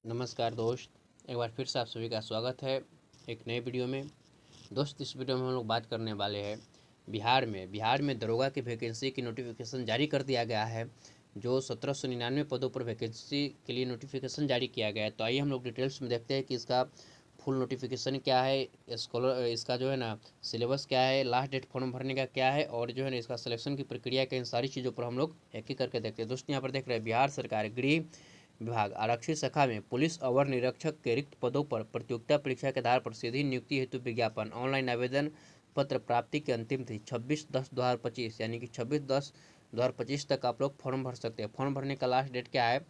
नमस्कार दोस्त, एक बार फिर से आप सभी का स्वागत है एक नए वीडियो में। दोस्त, इस वीडियो में हम लोग बात करने वाले हैं बिहार में दरोगा की वैकेंसी की नोटिफिकेशन जारी कर दिया गया है। जो 1799 पदों पर वैकेंसी के लिए नोटिफिकेशन जारी किया गया है। तो आइए हम लोग डिटेल्स में देखते हैं कि इसका फुल नोटिफिकेशन क्या है, इसका जो है ना सिलेबस क्या है, लास्ट डेट फॉर्म भरने का क्या है, और जो है ना इसका सिलेक्शन की प्रक्रिया क्या, इन सारी चीज़ों पर हम लोग एक एक करके देखते हैं। दोस्तों, यहाँ पर देख रहे हैं बिहार सरकार गृह विभाग आरक्षित शाखा में पुलिस अवर निरीक्षक के रिक्त पदों पर प्रतियोगिता परीक्षा के आधार पर सीधी नियुक्ति हेतु विज्ञापन ऑनलाइन आवेदन पत्र प्राप्ति की अंतिम तिथि 26/10/2025 यानी कि 26/10/2025 तक आप लोग फॉर्म भर सकते हैं। फॉर्म भरने का लास्ट डेट क्या है?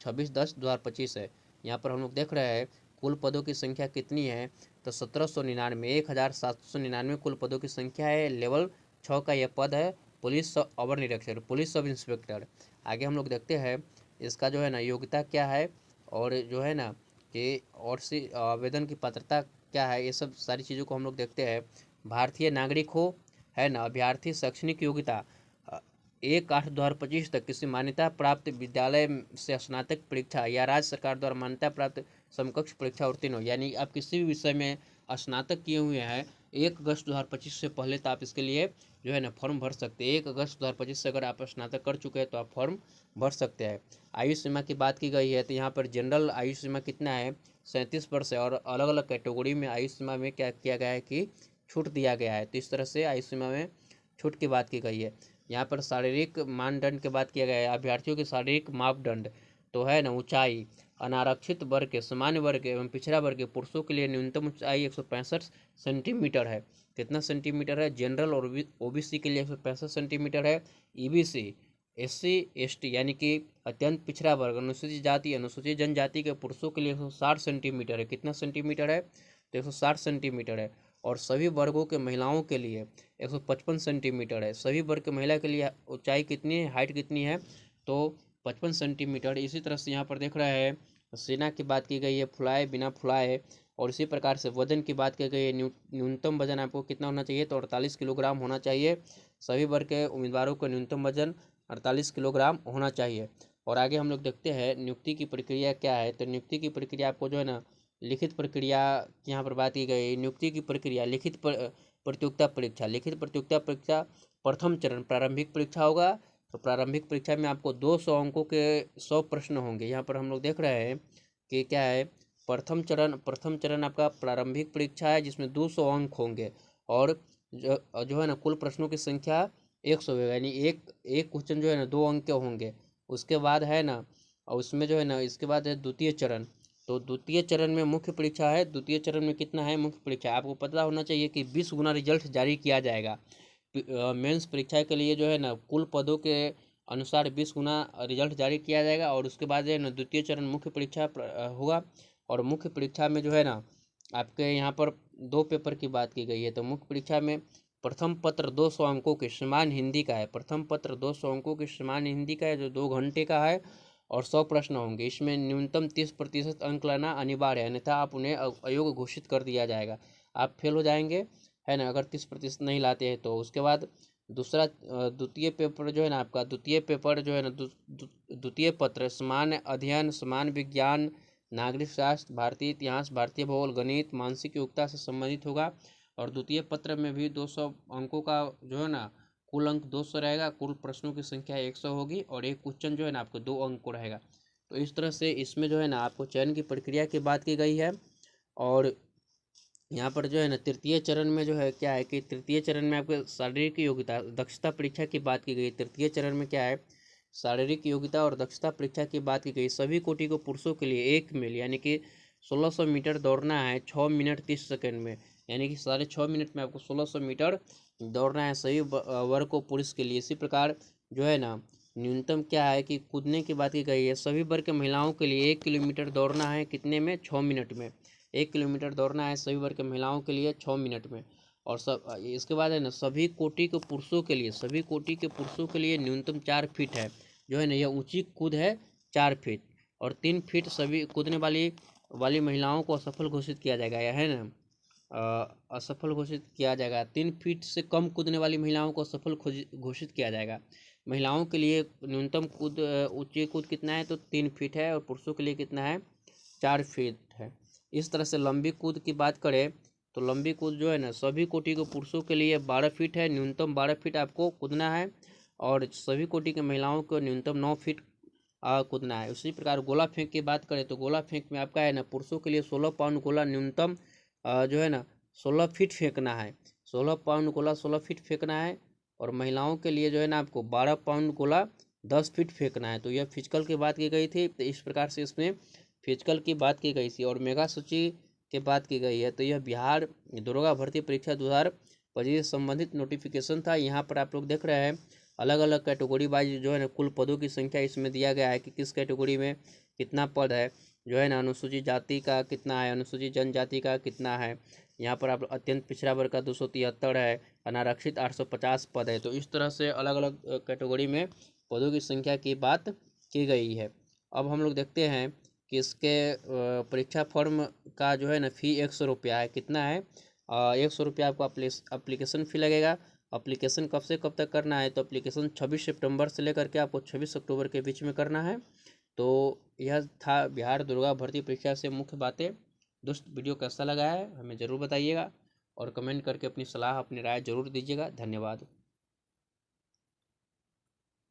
26/10/2025 है। यहाँ पर हम लोग देख रहे हैं कुल पदों की संख्या कितनी है, तो 1799 1799 कुल पदों की संख्या है। लेवल 6 का यह पद है पुलिस अवर निरीक्षक, पुलिस सब इंस्पेक्टर। आगे हम लोग देखते हैं इसका जो है ना योग्यता क्या है, और जो है ना कि और सी आवेदन की पात्रता क्या है, ये सब सारी चीज़ों को हम लोग देखते हैं। भारतीय नागरिक हो, है ना, अभ्यर्थी शैक्षणिक योग्यता 1/8/2025 तक किसी मान्यता प्राप्त विद्यालय से स्नातक परीक्षा या राज्य सरकार द्वारा मान्यता प्राप्त समकक्ष परीक्षा उत्तीर्ण हो। यानी आप किसी भी विषय में स्नातक किए हुए हैं 1 अगस्त 2025 से पहले, तो आप इसके लिए जो है ना फॉर्म भर सकते हैं। 1 अगस्त 2025 से अगर आप स्नातक कर चुके हैं तो आप फॉर्म भर सकते हैं। आयु सीमा की बात की गई है, तो यहाँ पर जनरल आयु सीमा कितना है? 37 वर्ष है। और अलग अलग कैटेगरी में आयु सीमा में क्या किया गया है कि छूट दिया गया है। तो इस तरह से आयु सीमा में छूट की बात की गई है। यहाँ पर शारीरिक मानदंड की बात किया गया है। अभ्यर्थियों के शारीरिक मापदंड तो है ना ऊंचाई, अनारक्षित वर्ग के, सामान्य वर्ग एवं पिछड़ा वर्ग के पुरुषों के लिए न्यूनतम ऊंचाई 165 सेंटीमीटर है। कितना सेंटीमीटर है? जनरल और ओबीसी के लिए 165 सेंटीमीटर है। ईबीसी, एससी एसटी यानी कि अत्यंत पिछड़ा वर्ग, अनुसूचित जाति, अनुसूचित जनजाति के पुरुषों के लिए 160 सेंटीमीटर है। कितना सेंटीमीटर है? तो 160 सेंटीमीटर है। और सभी वर्गों के महिलाओं के लिए 155 सेंटीमीटर है। सभी वर्ग के महिला के लिए ऊंचाई कितनी है, हाइट कितनी है? तो 55 सेंटीमीटर। इसी तरह से यहाँ पर देख रहे हैं सेना की बात की गई है, फुलाए बिना फुलाए। और इसी प्रकार से वजन की बात की गई है। न्यूनतम वजन आपको कितना होना चाहिए? तो 48 किलोग्राम होना चाहिए। सभी वर्ग के उम्मीदवारों का न्यूनतम वजन 48 किलोग्राम होना चाहिए। और आगे हम लोग देखते हैं नियुक्ति की प्रक्रिया क्या है। तो नियुक्ति की प्रक्रिया आपको जो है ना लिखित प्रक्रिया यहाँ पर बात की गई। नियुक्ति की प्रक्रिया लिखित प्रतियोगिता परीक्षा, लिखित प्रतियोगिता परीक्षा प्रथम चरण प्रारंभिक परीक्षा होगा। तो प्रारंभिक परीक्षा में आपको 200 अंकों के 100 प्रश्न होंगे। यहाँ पर हम लोग देख रहे हैं कि क्या है, प्रथम चरण आपका प्रारंभिक परीक्षा है जिसमें 200 अंक होंगे। और जो है ना कुल प्रश्नों की संख्या 100 है, यानी एक एक क्वेश्चन जो है ना 2 अंक के होंगे। उसके बाद है ना, और उसमें जो है ना इसके बाद है द्वितीय चरण। तो द्वितीय चरण में मुख्य परीक्षा है। द्वितीय चरण में कितना है मुख्य परीक्षा? आपको पता होना चाहिए कि 20 गुना रिजल्ट जारी किया जाएगा। मेंस परीक्षा के लिए जो है ना कुल पदों के अनुसार 20 गुना रिजल्ट जारी किया जाएगा। और उसके बाद जो है ना द्वितीय चरण मुख्य परीक्षा होगा। और मुख्य परीक्षा में जो है ना आपके यहाँ पर 2 पेपर की बात की गई है। तो मुख्य परीक्षा में प्रथम पत्र 200 अंकों के समान हिंदी का है। प्रथम पत्र 200 अंकों के समान हिंदी का है, जो 2 घंटे का है। और 100 प्रश्न होंगे। इसमें न्यूनतम 30% अंक लाना अनिवार्य है, अन्यथा आप उन्हें अयोग्य घोषित कर दिया जाएगा। आप फेल हो जाएंगे, है ना, अगर 30% नहीं लाते हैं तो। उसके बाद दूसरा द्वितीय पेपर जो है ना आपका, द्वितीय पेपर जो है ना द्वितीय पत्र समान अध्ययन, समान विज्ञान, नागरिक शास्त्र, भारतीय इतिहास, भारतीय भूगोल, गणित, मानसिक योग्यता से संबंधित होगा। और द्वितीय पत्र में भी 200 अंकों का जो है ना कुल अंक 200 रहेगा। कुल प्रश्नों की संख्या 100 होगी। और एक क्वेश्चन जो है ना आपको 2 अंक को रहेगा। तो इस तरह से इसमें जो है ना आपको चयन की प्रक्रिया की बात की गई है। और यहाँ पर जो है ना तृतीय चरण में जो है क्या है कि तृतीय चरण में आपके शारीरिक योग्यता दक्षता परीक्षा की बात की गई। तृतीय चरण में क्या है, शारीरिक योग्यता और दक्षता परीक्षा की बात की गई। सभी कोटि को पुरुषों के लिए 1 मील यानी कि 1600 मीटर दौड़ना है 6 मिनट 30 सेकंड में। यानी कि 6.5 मिनट में आपको 1600 मीटर दौड़ना है सभी वर्ग को पुरुष के लिए। इसी प्रकार जो है ना न्यूनतम क्या है कि कूदने की बात की गई है। सभी वर्ग के महिलाओं के लिए 1 किलोमीटर दौड़ना है कितने में? 6 मिनट में। 1 किलोमीटर दौड़ना है सभी वर्ग के महिलाओं के लिए 6 मिनट में। और सब इसके बाद है ना सभी कोटि के पुरुषों के लिए, सभी कोटि के पुरुषों के लिए न्यूनतम 4 फीट है। जो है ना यह ऊंची कूद है 4 फीट। और 3 फीट सभी कूदने वाली महिलाओं को असफल घोषित किया जाएगा, यह है ना असफल घोषित किया जाएगा। 3 फीट से कम कूदने वाली महिलाओं को असफल घोषित किया जाएगा। महिलाओं के लिए न्यूनतम कूद ऊंची कूद कितना है? तो 3 फीट है। और पुरुषों के लिए कितना है? 4 फीट है। इस तरह से लंबी कूद की बात करें तो लंबी कूद जो है ना सभी कोटि के पुरुषों के लिए 12 फीट है, न्यूनतम 12 फीट आपको कूदना है, और सभी कोटि के महिलाओं को न्यूनतम 9 फीट कूदना है। उसी प्रकार गोला फेंक की बात करें तो गोला फेंक में आपका है ना पुरुषों के लिए 16 पाउंड गोला न्यूनतम जो है ना 16 फीट फेंकना है, 16 पाउंड गोला 16 फीट फेंकना है, और महिलाओं के लिए जो है ना आपको 12 पाउंड गोला 10 फीट फेंकना है। तो यह फिजिकल की बात की गई थी, तो इस प्रकार से इसमें फिजिकल की बात की गई थी। और मेगा सूची की बात की गई है तो यह बिहार दरोगा भर्ती परीक्षा 2025 से संबंधित नोटिफिकेशन था। यहाँ पर आप लोग देख रहे हैं अलग अलग कैटेगरी वाइज जो है ना कुल पदों की संख्या इसमें दिया गया है कि किस कैटेगरी में कितना पद है, जो है ना अनुसूचित जाति का कितना है, अनुसूचित जनजाति का कितना है। यहाँ पर आप अत्यंत पिछड़ा वर्ग का 273 है, अनारक्षित 850 पद है। तो इस तरह से अलग अलग कैटेगरी में पदों की संख्या की बात की गई है। अब हम लोग देखते हैं कि इसके परीक्षा फॉर्म का जो है ना फ़ी 100 रुपया है। कितना है? 100 रुपया आपको अप्लीकेशन फ़ी लगेगा। अप्लीकेशन कब से कब तक करना है? तो अप्लीकेशन 26 सितंबर से लेकर के आपको 26 अक्टूबर के बीच में करना है। तो यह था बिहार दरोगा भर्ती परीक्षा से मुख्य बातें। दोस्त वीडियो कैसा लगा है हमें ज़रूर बताइएगा, और कमेंट करके अपनी सलाह अपनी राय ज़रूर दीजिएगा। धन्यवाद।